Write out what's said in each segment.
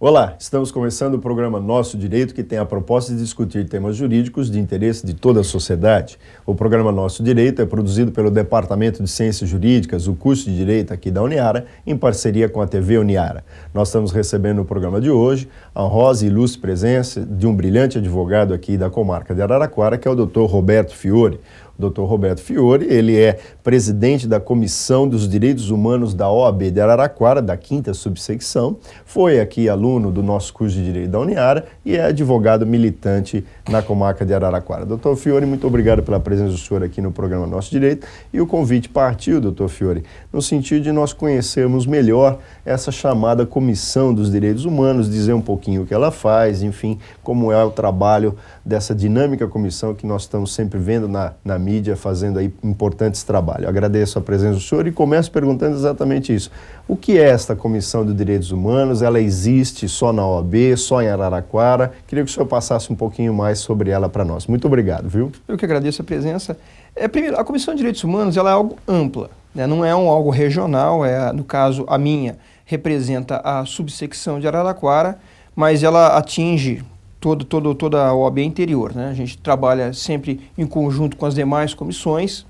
Olá, estamos começando o programa Nosso Direito, que tem a proposta de discutir temas jurídicos de interesse de toda a sociedade. O programa Nosso Direito é produzido pelo Departamento de Ciências Jurídicas, o curso de Direito aqui da Uniara, em parceria com a TV Uniara. Nós estamos recebendo no programa de hoje a honrosa e ilustre presença de um brilhante advogado aqui da comarca de Araraquara, que é o Dr. Roberto Fiore. O Dr. Roberto Fiore, ele é presidente da Comissão dos Direitos Humanos da OAB de Araraquara, da 5ª subsecção, foi aqui aluno do nosso curso de Direito da Uniara e é advogado militante na comarca de Araraquara. Dr. Fiore, muito obrigado pela presença do senhor aqui no programa Nosso Direito, e o convite partiu, Dr. Fiore, no sentido de nós conhecermos melhor essa chamada Comissão dos Direitos Humanos, dizer um pouquinho o que ela faz, enfim, como é o trabalho dessa dinâmica comissão que nós estamos sempre vendo na mídia, fazendo aí importantes trabalhos. Agradeço a presença do senhor e começo perguntando exatamente isso. O que é esta Comissão de Direitos Humanos? Ela existe só na OAB, só em Araraquara? Queria que o senhor passasse um pouquinho mais sobre ela para nós. Muito obrigado, viu? Eu que agradeço a presença. Primeiro, a Comissão de Direitos Humanos ela é algo ampla, né? Não é algo regional, no caso, a minha representa a subsecção de Araraquara, mas ela atinge toda a OAB interior, né? A gente trabalha sempre em conjunto com as demais comissões,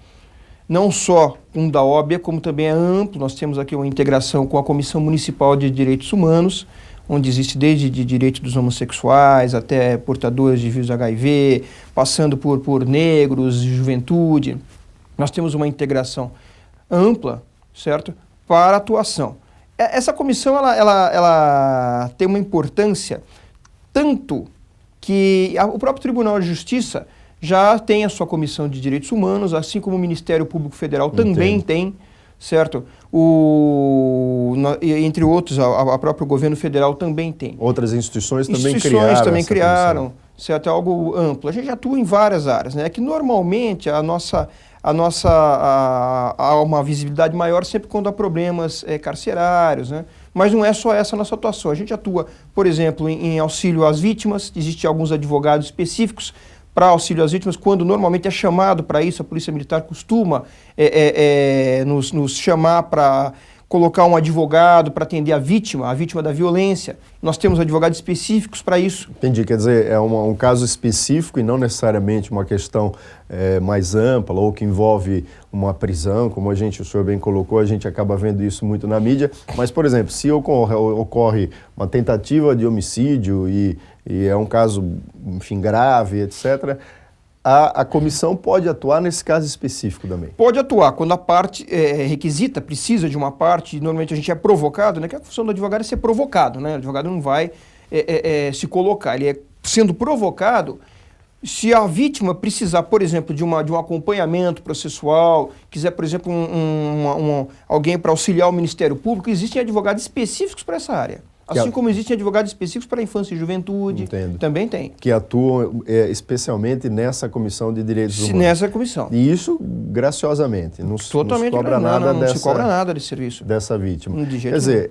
não só da OAB, como também é amplo. Nós temos aqui uma integração com a Comissão Municipal de Direitos Humanos, onde existe desde direitos dos homossexuais até portadores de vírus HIV, passando por negros, juventude. Nós temos uma integração ampla, certo, para a atuação. Essa comissão ela tem uma importância tanto que o próprio Tribunal de Justiça já tem a sua Comissão de Direitos Humanos, assim como o Ministério Público Federal também tem, certo? Entre outros, a próprio Governo Federal também tem. Outras instituições também criaram, certo? É algo amplo. A gente atua em várias áreas, né? É que normalmente há uma visibilidade maior sempre quando há problemas carcerários, né? Mas não é só essa a nossa atuação. A gente atua, por exemplo, em auxílio às vítimas. Existem alguns advogados específicos para auxílio às vítimas, quando normalmente é chamado para isso. A Polícia Militar costuma nos chamar para colocar um advogado para atender a vítima da violência. Nós temos advogados específicos para isso. Entendi, quer dizer, é um caso específico e não necessariamente uma questão mais ampla ou que envolve uma prisão, como o senhor bem colocou, a gente acaba vendo isso muito na mídia. Mas, por exemplo, se ocorre uma tentativa de homicídio e é um caso, enfim, grave, etc., a comissão pode atuar nesse caso específico também? Pode atuar. Quando a parte requisita, precisa de uma parte, normalmente a gente é provocado, né? Que a função do advogado é ser provocado, né? O advogado não vai se colocar, ele é sendo provocado. Se a vítima precisar, por exemplo, de um acompanhamento processual, quiser, por exemplo, alguém para auxiliar o Ministério Público, existem advogados específicos para essa área. Assim como existem advogados específicos para a infância e juventude, entendo, também tem. Que atuam especialmente nessa Comissão de Direitos Humanos. Nessa comissão. E isso graciosamente, não se cobra nada não se cobra nada desse serviço. Dessa vítima. De jeito Quer dizer,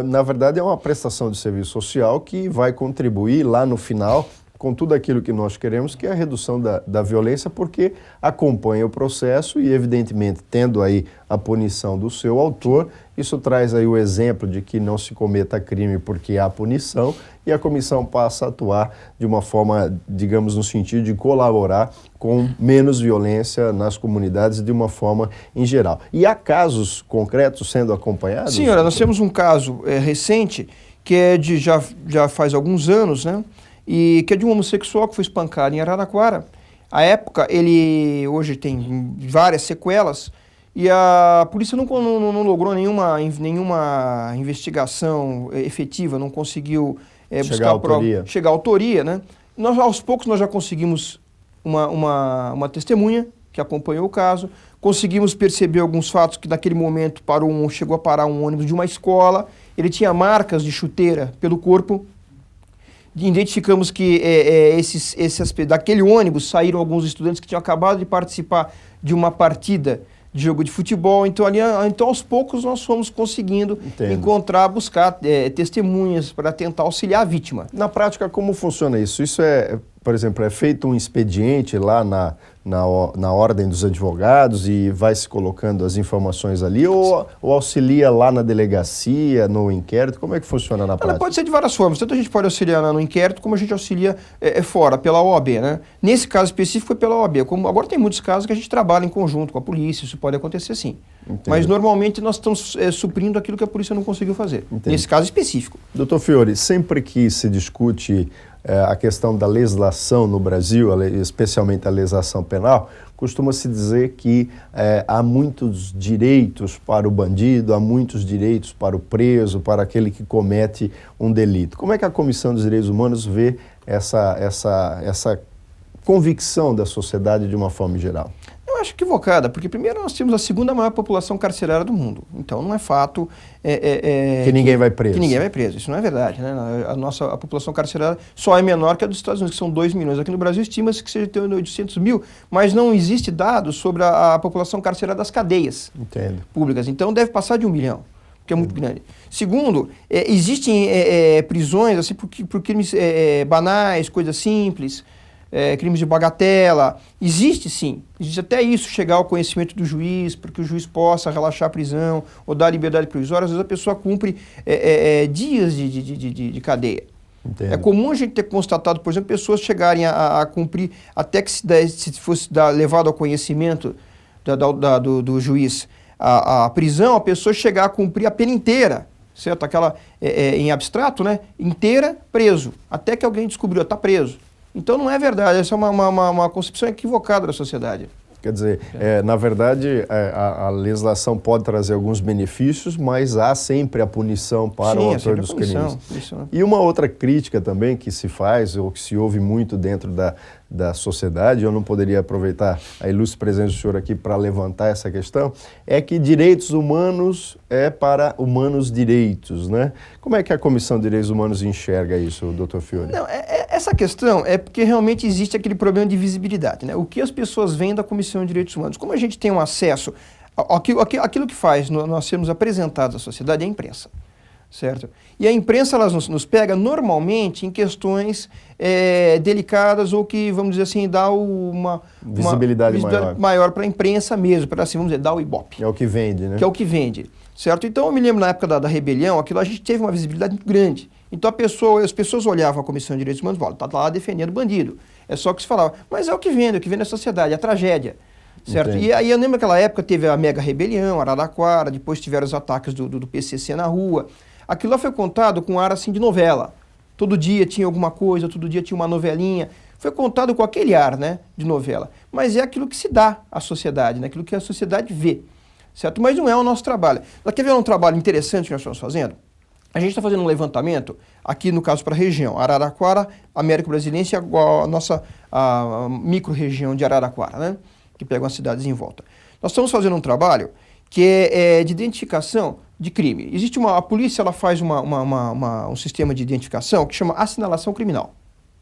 na verdade é uma prestação de serviço social que vai contribuir lá no final com tudo aquilo que nós queremos, que é a redução da violência, porque acompanha o processo e, evidentemente, tendo aí a punição do seu autor, isso traz aí o exemplo de que não se cometa crime porque há punição, e a comissão passa a atuar de uma forma, digamos, no sentido de colaborar com menos violência nas comunidades de uma forma em geral. E há casos concretos sendo acompanhados? Senhora, nós temos um caso recente, que é já faz alguns anos, né? E que é de um homossexual que foi espancado em Araraquara. À época, ele hoje tem várias sequelas e a polícia não logrou nenhuma investigação efetiva, não conseguiu chegar à autoria, né? Aos poucos nós já conseguimos uma testemunha que acompanhou o caso, conseguimos perceber alguns fatos que naquele momento chegou a parar um ônibus de uma escola, ele tinha marcas de chuteira pelo corpo. Identificamos que daquele ônibus saíram alguns estudantes que tinham acabado de participar de uma partida de jogo de futebol. Então, aos poucos, nós fomos conseguindo buscar testemunhas para tentar auxiliar a vítima. Na prática, como funciona isso? Isso é por exemplo, é feito um expediente lá na ordem dos advogados e vai se colocando as informações ali, ou auxilia lá na delegacia, no inquérito? Como é que funciona na prática? Pode ser de várias formas. Tanto a gente pode auxiliar no inquérito, como a gente auxilia fora, pela OAB, né? Nesse caso específico foi pela OAB. Agora tem muitos casos que a gente trabalha em conjunto com a polícia, isso pode acontecer sim. Entendo. Mas normalmente nós estamos suprindo aquilo que a polícia não conseguiu fazer. Entendo. Nesse caso específico. Doutor Fiore, sempre que se discute a questão da legislação no Brasil, especialmente a legislação penal, costuma-se dizer que há muitos direitos para o bandido, há muitos direitos para o preso, para aquele que comete um delito. Como é que a Comissão dos Direitos Humanos vê essa convicção da sociedade de uma forma geral? Eu acho equivocada, porque primeiro nós temos a segunda maior população carcerária do mundo. Então não é fato que ninguém vai preso. Que ninguém vai preso. Isso não é verdade, né? A população carcerária só é menor que a dos Estados Unidos, que são 2 milhões. Aqui no Brasil estima-se que seja de 800 mil, mas não existe dados sobre a população carcerária das cadeias públicas. Então deve passar de 1 milhão, que é muito grande. Segundo, existem prisões assim, por crimes banais, coisas simples, crimes de bagatela. Existe sim, existe até isso, chegar ao conhecimento do juiz, para que o juiz possa relaxar a prisão ou dar liberdade provisória. Às vezes a pessoa cumpre dias de cadeia. Entendo. É comum a gente ter constatado, por exemplo, pessoas chegarem a cumprir, até que se fosse levado ao conhecimento do juiz a prisão, a pessoa chegar a cumprir a pena inteira, certo? Aquela, em abstrato, né? Inteira, preso, até que alguém descobriu, está preso. Então não é verdade, essa é uma concepção equivocada da sociedade. Quer dizer, na verdade, a legislação pode trazer alguns benefícios, mas há sempre a punição para o autor dos crimes. E uma outra crítica também que se faz, ou que se ouve muito dentro da sociedade, eu não poderia aproveitar a ilustre presença do senhor aqui para levantar essa questão, é que direitos humanos é para humanos direitos, né? Como é que a Comissão de Direitos Humanos enxerga isso, doutor Fiore? Não, essa questão é porque realmente existe aquele problema de visibilidade, né? O que as pessoas veem da Comissão de Direitos Humanos? Como a gente tem um acesso, aquilo que faz nós sermos apresentados à sociedade é a imprensa. Certo? E a imprensa ela nos pega normalmente em questões delicadas ou que, vamos dizer assim, dá uma visibilidade maior para a imprensa mesmo, para assim, vamos dizer, dar o ibope. É o que vende, né? Que é o que vende, certo? Então eu me lembro na época da rebelião, aquilo a gente teve uma visibilidade muito grande. Então as pessoas olhavam a Comissão de Direitos Humanos e falavam, está lá defendendo bandido. É só o que se falava. Mas é o que vende a sociedade, é a tragédia. Certo? E aí eu lembro que naquela época teve a mega rebelião, Araraquara, depois tiveram os ataques do PCC na rua. Aquilo lá foi contado com ar assim de novela. Todo dia tinha alguma coisa, todo dia tinha uma novelinha. Foi contado com aquele ar, né, de novela. Mas é aquilo que se dá à sociedade, né, aquilo que a sociedade vê. Certo? Mas não é o nosso trabalho. Nós quer ver um trabalho interessante que nós estamos fazendo? A gente está fazendo um levantamento, aqui no caso para a região, Araraquara, Américo Brasiliense e a nossa micro-região de Araraquara, né, que pegam as cidades em volta. Nós estamos fazendo um trabalho que é de identificação de crime. A polícia ela faz um sistema de identificação que chama assinalação criminal,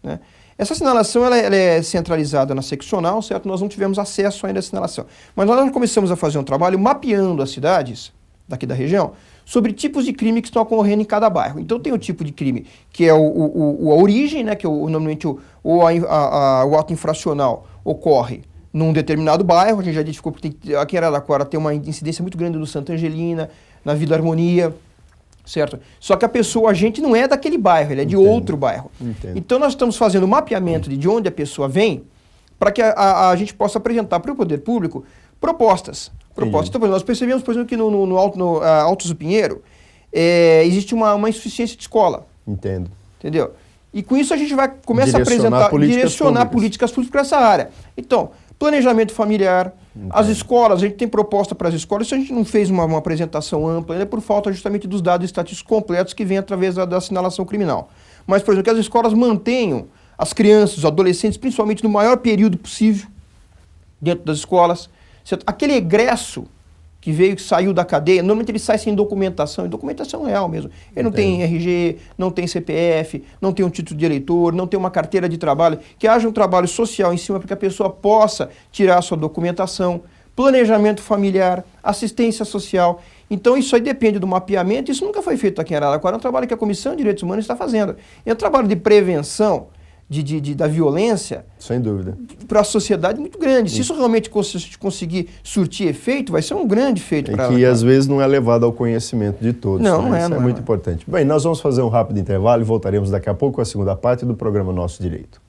né? Essa assinalação ela é centralizada na seccional, certo? Nós não tivemos acesso ainda à assinalação. Mas nós começamos a fazer um trabalho mapeando as cidades daqui da região sobre tipos de crime que estão ocorrendo em cada bairro. Então tem o tipo de crime que é a origem, né? Que normalmente o ato infracional ocorre num determinado bairro. A gente já identificou que aqui em Araraquara tem uma incidência muito grande do Santa Angelina, na Vila Harmonia, certo? Só que a gente não é daquele bairro, ele é de outro bairro. Então nós estamos fazendo o mapeamento de onde a pessoa vem para que a gente possa apresentar para o poder público propostas. Então, por exemplo, nós percebemos, por exemplo, que no Altos do Pinheiro existe uma insuficiência de escola. Entendeu? E com isso a gente vai começar a apresentar, direcionar políticas públicas para essa área. Então, planejamento familiar, as escolas, a gente tem proposta para as escolas, isso a gente não fez uma apresentação ampla, ainda por falta justamente dos dados estatísticos completos que vêm através da assinalação criminal. Mas, por exemplo, que as escolas mantenham as crianças, os adolescentes, principalmente no maior período possível, dentro das escolas. Certo? Aquele egresso que saiu da cadeia, normalmente ele sai sem documentação, e documentação real mesmo. Ele não tem RG, não tem CPF, não tem um título de eleitor, não tem uma carteira de trabalho, que haja um trabalho social em cima para que a pessoa possa tirar a sua documentação, planejamento familiar, assistência social. Então isso aí depende do mapeamento, isso nunca foi feito aqui em Araraquara, é um trabalho que a Comissão de Direitos Humanos está fazendo. É um trabalho de prevenção da violência, sem dúvida, para a sociedade muito grande. Se isso realmente conseguir surtir efeito, vai ser um grande feito para ela. E que às vezes não é levado ao conhecimento de todos. Não é. Isso é muito importante. Bem, nós vamos fazer um rápido intervalo e voltaremos daqui a pouco com a segunda parte do programa Nosso Direito.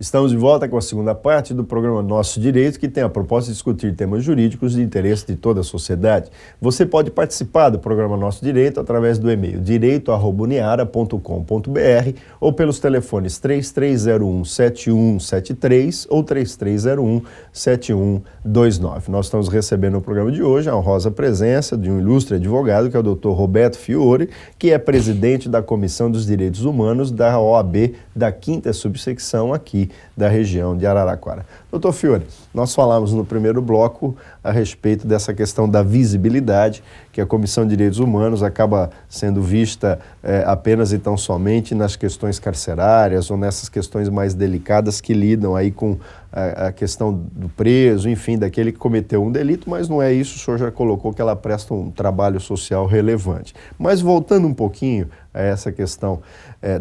Estamos de volta com a segunda parte do programa Nosso Direito, que tem a proposta de discutir temas jurídicos de interesse de toda a sociedade. Você pode participar do programa Nosso Direito através do e-mail direito@uniara.com.br ou pelos telefones 3301-7173 ou 3301-7129. Nós estamos recebendo no programa de hoje a honrosa presença de um ilustre advogado, que é o Dr. Roberto Fiore, que é presidente da Comissão dos Direitos Humanos da OAB da 5ª subsecção aqui da região de Araraquara. Doutor Fiore, nós falamos no primeiro bloco a respeito dessa questão da visibilidade, que a Comissão de Direitos Humanos acaba sendo vista apenas e tão somente nas questões carcerárias ou nessas questões mais delicadas que lidam aí com a questão do preso, enfim, daquele que cometeu um delito, mas não é isso, o senhor já colocou que ela presta um trabalho social relevante. Mas voltando um pouquinho a essa questão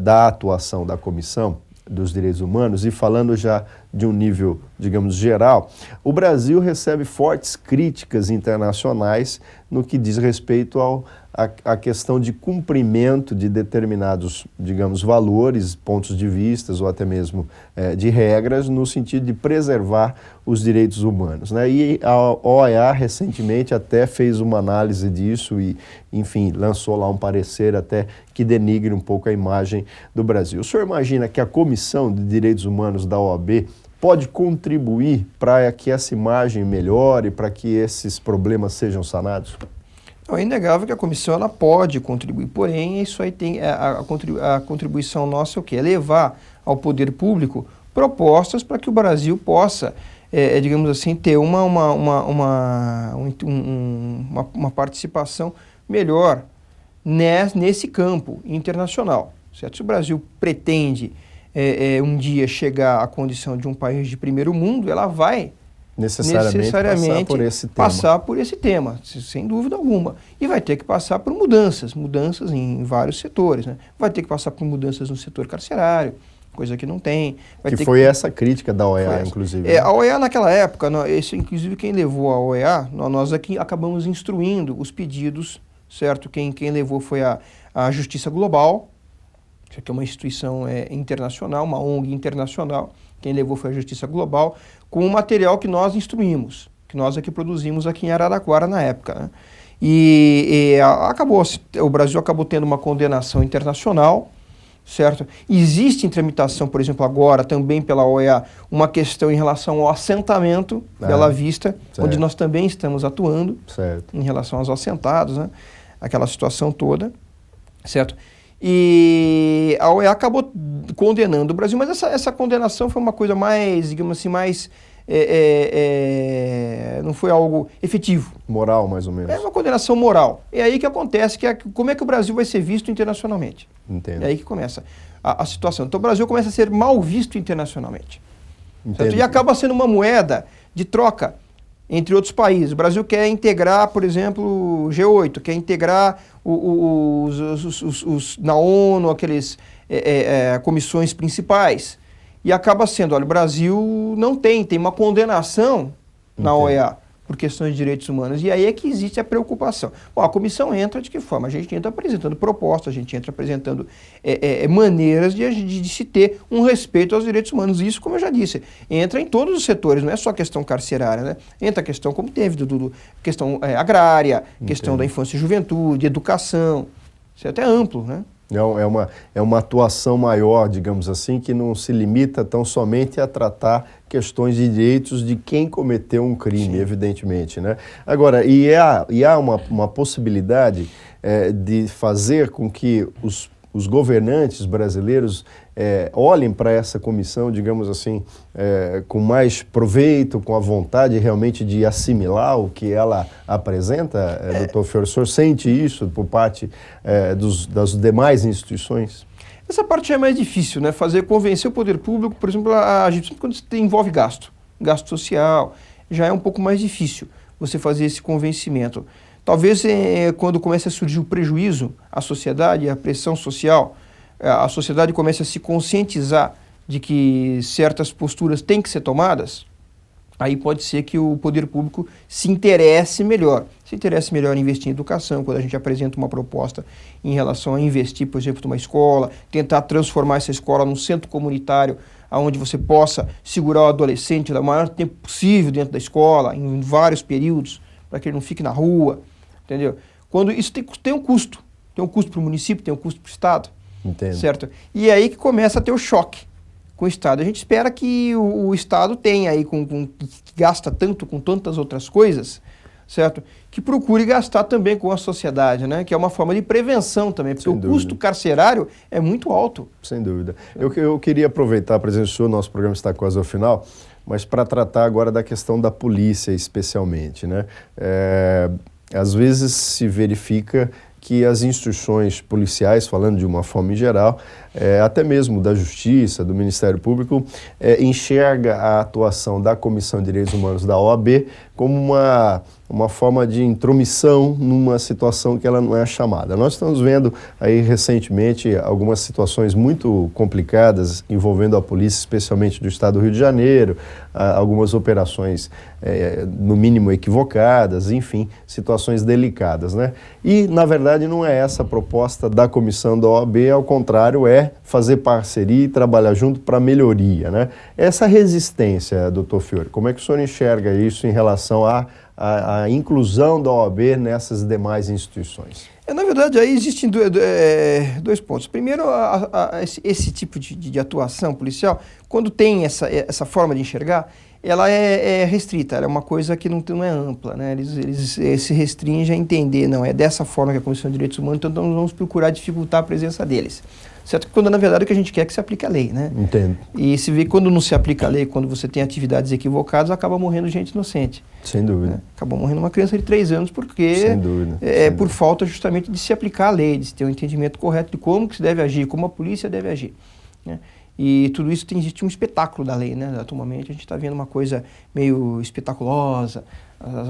da atuação da Comissão dos Direitos Humanos e falando já de um nível, digamos, geral, o Brasil recebe fortes críticas internacionais no que diz respeito à questão de cumprimento de determinados, digamos, valores, pontos de vista ou até mesmo de regras no sentido de preservar os direitos humanos, né? E a OEA recentemente até fez uma análise disso e, enfim, lançou lá um parecer até que denigre um pouco a imagem do Brasil. O senhor imagina que a Comissão de Direitos Humanos da OAB pode contribuir para que essa imagem melhore, para que esses problemas sejam sanados? É inegável que a comissão ela pode contribuir, porém isso aí tem a contribuição nossa é o quê? É levar ao poder público propostas para que o Brasil possa, digamos assim, ter uma participação melhor nesse campo internacional, certo? Se o Brasil pretende um dia chegar à condição de um país de primeiro mundo, ela vai necessariamente passar por esse tema, sem dúvida alguma. E vai ter que passar por mudanças em vários setores, né? Vai ter que passar por mudanças no setor carcerário, coisa que não tem. Foi essa crítica da OEA, inclusive. Né? A OEA naquela época, inclusive quem levou a OEA, nós aqui acabamos instruindo os pedidos, certo? Quem levou foi a Justiça Global, que é uma instituição internacional, uma ONG internacional. Quem levou foi a Justiça Global, com o material que nós instruímos, que nós aqui produzimos aqui em Araraquara na época, né? O Brasil acabou tendo uma condenação internacional, certo? Existe em tramitação, por exemplo, agora também pela OEA, uma questão em relação ao assentamento Bela Vista, certo, onde nós também estamos atuando, certo, em relação aos assentados, né? Aquela situação toda, certo? E a OEA acabou condenando o Brasil, mas essa condenação foi uma coisa mais, digamos assim, não foi algo efetivo. Moral, mais ou menos. É uma condenação moral. É aí que acontece, como é que o Brasil vai ser visto internacionalmente. Entendo. É aí que começa a situação. Então o Brasil começa a ser mal visto internacionalmente. E acaba sendo uma moeda de troca entre outros países. O Brasil quer integrar, por exemplo, o G8, quer integrar na ONU, aqueles comissões principais. E acaba sendo, olha, o Brasil não tem uma condenação na OEA. por questões de direitos humanos. E aí é que existe a preocupação. Bom, a comissão entra de que forma? A gente entra apresentando propostas, a gente entra apresentando maneiras de se ter um respeito aos direitos humanos. Isso, como eu já disse, entra em todos os setores, não é só a questão carcerária, né? Entra a questão, como teve, questão agrária, questão da infância e juventude, educação. Isso é até amplo, né? É uma atuação maior, digamos assim, que não se limita tão somente a tratar questões de direitos de quem cometeu um crime, sim, evidentemente, né? Agora, há uma possibilidade de fazer com que os governantes brasileiros olhem para essa comissão, digamos assim, com mais proveito, com a vontade realmente de assimilar o que ela apresenta, doutor Fiore? O senhor sente isso por parte das demais instituições? Essa parte é mais difícil, né? Convencer o poder público, por exemplo, a agir quando envolve gasto social, já é um pouco mais difícil você fazer esse convencimento. Talvez quando comece a surgir o prejuízo à sociedade, a pressão social, a sociedade comece a se conscientizar de que certas posturas têm que ser tomadas, aí pode ser que o poder público se interesse melhor em investir em educação, quando a gente apresenta uma proposta em relação a investir, por exemplo, numa escola, tentar transformar essa escola num centro comunitário, onde você possa segurar o adolescente o maior tempo possível dentro da escola, em vários períodos, para que ele não fique na rua, entendeu? Quando isso tem um custo para o município, tem um custo para o Estado. Entendo. Certo? E é aí que começa a ter o choque com o Estado. A gente espera que o Estado tenha aí, que gasta tanto com tantas outras coisas, certo? Que procure gastar também com a sociedade, né? Que é uma forma de prevenção também, porque o custo carcerário é muito alto. Sem dúvida. Eu queria aproveitar a presença sua, nosso programa está quase ao final, mas para tratar agora da questão da polícia especialmente, né? Às vezes se verifica que as instituições policiais, falando de uma forma em geral, até mesmo da Justiça, do Ministério Público, enxerga a atuação da Comissão de Direitos Humanos da OAB como uma forma de intromissão numa situação que ela não é chamada. Nós estamos vendo aí recentemente algumas situações muito complicadas envolvendo a polícia, especialmente do estado do Rio de Janeiro, algumas operações no mínimo equivocadas, enfim, situações delicadas, né? E, na verdade, não é essa a proposta da comissão da OAB, ao contrário, é fazer parceria e trabalhar junto para melhoria, né? Essa resistência, doutor Fiore, como é que o senhor enxerga isso em relação à inclusão da OAB nessas demais instituições? Na verdade, aí existem dois pontos. Primeiro, esse tipo de atuação policial, quando tem essa forma de enxergar, ela é restrita, ela é uma coisa que não é ampla, né? Eles se restringem a entender, não, é dessa forma que a Comissão de Direitos Humanos, então nós vamos procurar dificultar a presença deles. Certo? Quando, na verdade, o que a gente quer é que se aplique a lei, né? Entendo. E se vê que quando não se aplica a lei, quando você tem atividades equivocadas, acaba morrendo gente inocente. Sem dúvida. Né? Acabou morrendo uma criança de 3 anos porque sem dúvida. Por falta justamente de se aplicar a lei, de se ter um entendimento correto de como que se deve agir, como a polícia deve agir. Né? E tudo isso existe um espetáculo da lei, né? Atualmente a gente está vendo uma coisa meio espetaculosa,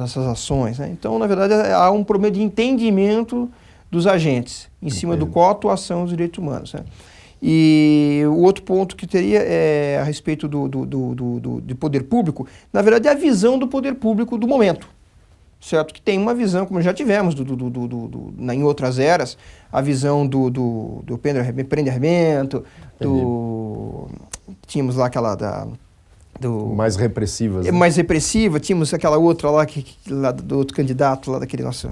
essas ações, né? Então, na verdade, há um problema de entendimento dos agentes, em cima do qual a atuação dos direitos humanos, né? E o outro ponto que teria é a respeito do poder público, na verdade é a visão do poder público do momento, certo? Que tem uma visão, como já tivemos em outras eras, a visão do prende-arrebento, tínhamos lá aquela mais repressivas. Né? Mais repressiva, tínhamos aquela outra lá, lá do outro candidato, lá daquele nosso...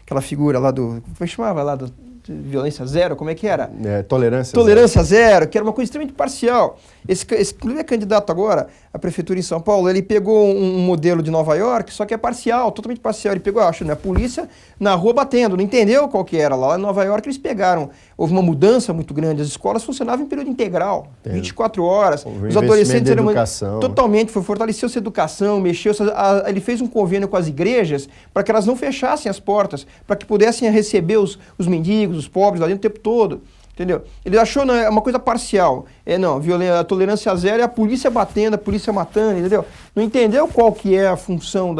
aquela figura lá como é que chamava lá violência zero, como é que era? Tolerância zero, que era uma coisa extremamente parcial. Esse inclusive é candidato agora à prefeitura em São Paulo, ele pegou um modelo de Nova York, só que é parcial, totalmente parcial. Ele pegou, a polícia na rua batendo, não entendeu qual que era. Lá em Nova York eles pegaram, houve uma mudança muito grande, as escolas funcionavam em período integral, 24 horas. Os adolescentes eram totalmente, fortaleceu-se a educação, ele fez um convênio com as igrejas para que elas não fechassem as portas, para que pudessem receber os mendigos, os pobres lá dentro o tempo todo. Entendeu? Ele achou uma coisa parcial. A tolerância zero é a polícia batendo, a polícia matando, entendeu? Não entendeu qual que é a função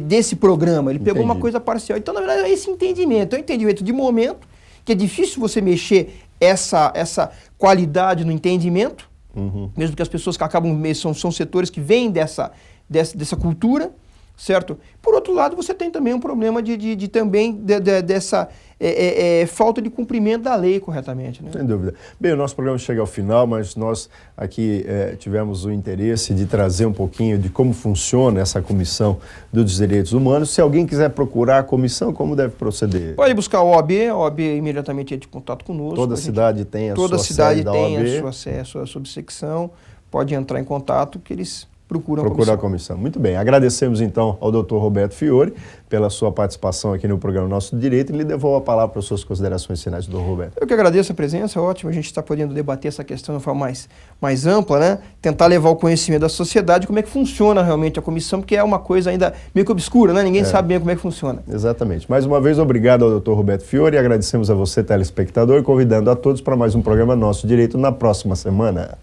desse programa. Ele pegou uma coisa parcial. Então, na verdade, é esse entendimento. É um entendimento de momento, que é difícil você mexer essa qualidade no entendimento, mesmo que as pessoas que acabam, são setores que vêm dessa cultura, certo? Por outro lado, você tem também um problema dessa falta de cumprimento da lei corretamente, né? Sem dúvida. Bem, o nosso programa chega ao final, mas nós aqui tivemos o interesse de trazer um pouquinho de como funciona essa Comissão dos Direitos Humanos. Se alguém quiser procurar a comissão, como deve proceder? Pode buscar a OAB imediatamente entra em contato conosco. Toda cidade tem a sua Toda cidade tem OAB. a sua subsecção, pode entrar em contato que eles procuram a comissão. Muito bem. Agradecemos então ao Dr. Roberto Fiore pela sua participação aqui no programa Nosso Direito e lhe devolvo a palavra para as suas considerações finais, Dr. Roberto. Eu que agradeço a presença, é ótimo a gente está podendo debater essa questão de forma mais ampla, né? Tentar levar o conhecimento da sociedade, como é que funciona realmente a comissão, porque é uma coisa ainda meio que obscura, né? Ninguém sabe bem como é que funciona. Exatamente. Mais uma vez, obrigado ao Dr. Roberto Fiore e agradecemos a você, telespectador, convidando a todos para mais um programa Nosso Direito na próxima semana.